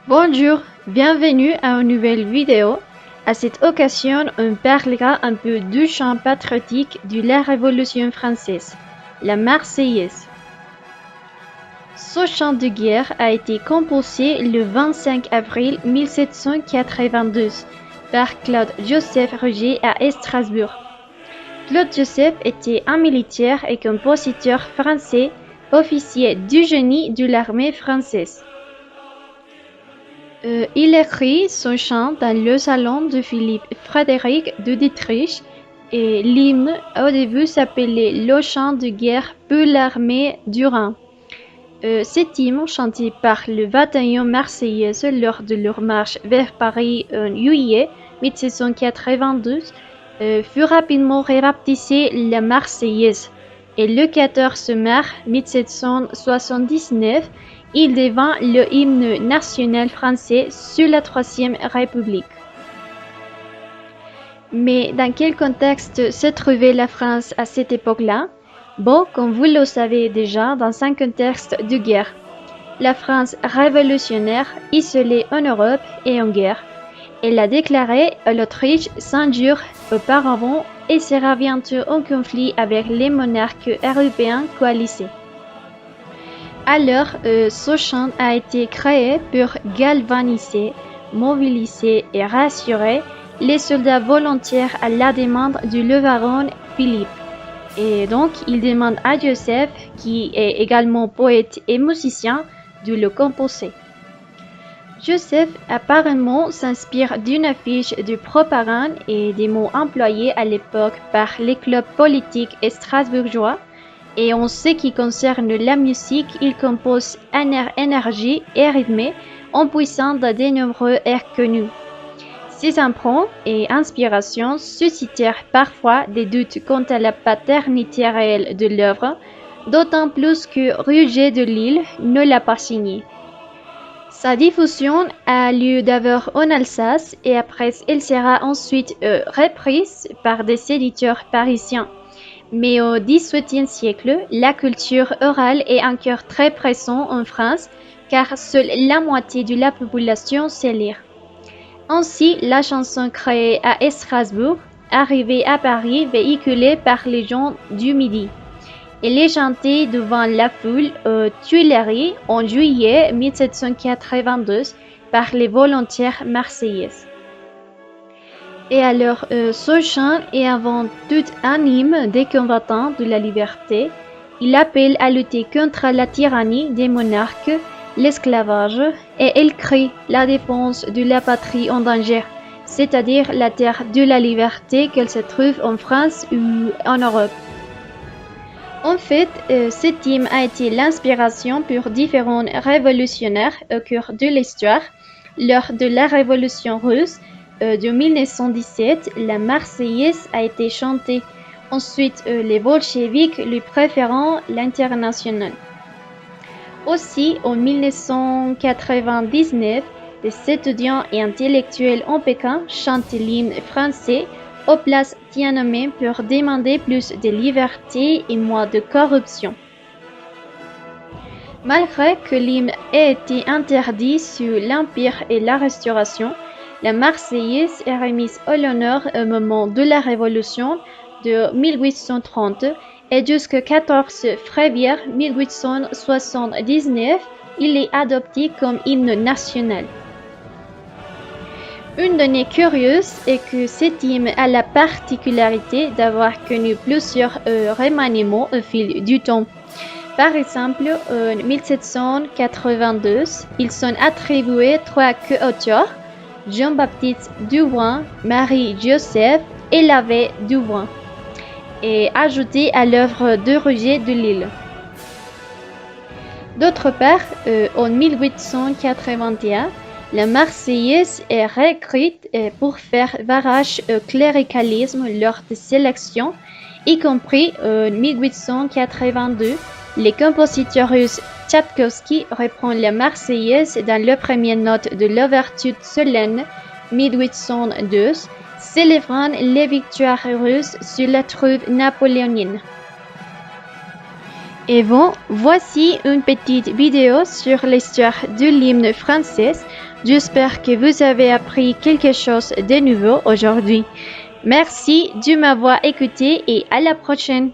Bonjour, bienvenue à une nouvelle vidéo. À cette occasion, on parlera un peu du chant patriotique de la Révolution française, la Marseillaise. Ce chant de guerre a été composé le 25 avril 1792 par Claude-Joseph Roger à Strasbourg. Claude-Joseph était un militaire et compositeur français, officier du génie de l'armée française. Il écrit son chant dans le salon de Philippe Frédéric d'Autriche et l'hymne au début s'appelait le chant de guerre pour l'armée du Rhin. Cet hymne, chanté par le bataillon marseillais lors de leur marche vers Paris en juillet 1792, fut rapidement rebaptisé la Marseillaise et le 14 mars 1779, il devint le hymne national français sous la Troisième République. Mais dans quel contexte se trouvait la France à cette époque-là? Bon, comme vous le savez déjà, dans un contexte de guerre. La France révolutionnaire, isolée en Europe et en guerre. Elle a déclaré à l'Autriche 5 jours auparavant et sera bientôt en conflit avec les monarques européens coalisés. Alors, ce chant a été créé pour galvaniser, mobiliser et rassurer les soldats volontaires à la demande du baron Philippe. Et donc, il demande à Joseph, qui est également poète et musicien, de le composer. Joseph apparemment s'inspire d'une affiche de propagande et des mots employés à l'époque par les clubs politiques strasbourgeois. Et en ce qui concerne la musique, il compose un air énergique et rythmé, en puissant de nombreux airs connus. Ces emprunts et inspirations suscitèrent parfois des doutes quant à la paternité réelle de l'œuvre, d'autant plus que Roger de Lille ne l'a pas signé. Sa diffusion a lieu d'abord en Alsace et après elle sera ensuite reprise par des éditeurs parisiens. Mais au XVIIIe siècle, la culture orale est encore très présente en France, car seule la moitié de la population sait lire. Ainsi, la chanson créée à Strasbourg, arrivée à Paris, véhiculée par les gens du Midi. Elle est chantée devant la foule aux Tuileries en juillet 1792 par les volontaires marseillaises. Et alors, ce chant est avant tout un hymne des combattants de la liberté. Il appelle à lutter contre la tyrannie des monarques, l'esclavage, et il crie la défense de la patrie en danger, c'est-à-dire la terre de la liberté, qu'elle se trouve en France ou en Europe. En fait, cet hymne a été l'inspiration pour différents révolutionnaires au cours de l'histoire. Lors de la Révolution russe de 1917, la Marseillaise a été chantée. Ensuite, les bolcheviks lui préférant l'Internationale. Aussi, en 1999, des étudiants et intellectuels en Pékin chantent l'hymne français aux places Tiananmen pour demander plus de liberté et moins de corruption. Malgré que l'hymne ait été interdit sous l'Empire et la Restauration, la Marseillaise est remise à l'honneur au moment de la Révolution de 1830 et jusqu'au 14 février 1879, il est adopté comme hymne national. Une donnée curieuse est que cet hymne a la particularité d'avoir connu plusieurs remaniements au fil du temps. Par exemple, en 1782, ils sont attribués 3 co-auteurs, Jean-Baptiste Duvrin, Marie-Joseph et Lavey Duvrin, et ajoutés à l'œuvre de Roger de Lille. D'autre part, en 1881, la Marseillaise est réécrite pour faire barrage au cléricalisme lors des élections, y compris en 1882. Le compositeur russe Tchaïkovski reprend la Marseillaise dans la première note de l'ouverture solennelle 1812, célébrant les victoires russes sur la troupe napoléonienne. Et bon, voici une petite vidéo sur l'histoire de l'hymne français. J'espère que vous avez appris quelque chose de nouveau aujourd'hui. Merci de m'avoir écouté et à la prochaine.